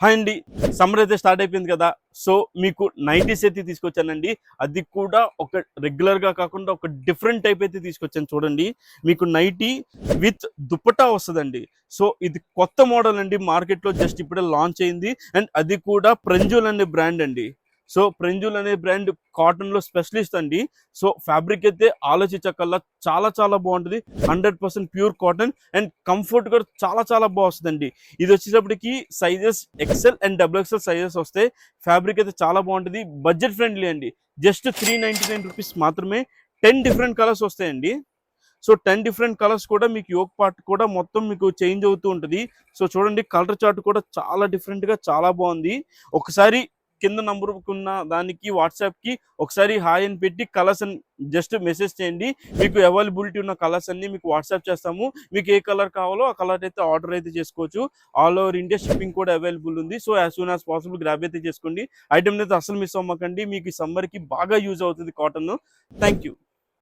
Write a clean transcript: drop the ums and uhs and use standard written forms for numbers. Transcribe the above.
Hi అండి, summer అయితే start అయిపోయింది కదా. సో మీకు నైటీస్ అయితే తీసుకొచ్చానండి. అది కూడా ఒక రెగ్యులర్గా కాకుండా ఒక డిఫరెంట్ టైప్ అయితే తీసుకొచ్చాను. చూడండి, మీకు నైటీ విత్ దుపట్టా వస్తుందండి. సో ఇది కొత్త మోడల్ అండి, మార్కెట్లో జస్ట్ ఇప్పుడే లాంచ్ అయింది. అండ్ అది కూడా ప్రంజుల్ అనే బ్రాండ్ అండి. సో ప్రంజుల్ అనే బ్రాండ్ కాటన్లో స్పెషలిస్ట్ అండి. సో ఫ్యాబ్రిక్ అయితే ఆలోచించకల్లా చాలా చాలా బాగుంటుంది. 100% ప్యూర్ కాటన్ అండ్ కంఫర్ట్ కూడా చాలా చాలా బాగా వస్తుందండి. ఇది వచ్చేటప్పటికి sizes XL and XXL sizes వస్తాయి. ఫ్యాబ్రిక్ అయితే చాలా బాగుంటుంది, బడ్జెట్ ఫ్రెండ్లీ అండి. జస్ట్ 399 రూపీస్ మాత్రమే. 10 డిఫరెంట్ కలర్స్ వస్తాయండి. సో 10 డిఫరెంట్ కలర్స్ కూడా మీకు యోక్ పార్ట్ కూడా మొత్తం మీకు చేంజ్ అవుతూ ఉంటుంది. సో చూడండి, కలర్ చార్ట్ కూడా చాలా డిఫరెంట్గా చాలా బాగుంది. ఒకసారి కింద నంబర్ ఉన్న దానికి వాట్సాప్కి ఒకసారి హాయ్ అని పెట్టి కలర్స్ అని జస్ట్ మెసేజ్ చేయండి. మీకు అవైలబిలిటీ ఉన్న కలర్స్ అన్ని మీకు వాట్సాప్ చేస్తాము. మీకు ఏ కలర్ కావాలో ఆ కలర్ అయితే ఆర్డర్ అయితే చేసుకోవచ్చు. ఆల్ ఓవర్ ఇండియా షిప్పింగ్ కూడా అవైలబుల్ ఉంది. So as soon as possible grab అయితే చేసుకోండి. ఐటమ్ అయితే అసలు మిస్ అవ్వకండి. మీకు ఈ సమ్మర్కి బాగా యూజ్ అవుతుంది కాటన్. Thank you.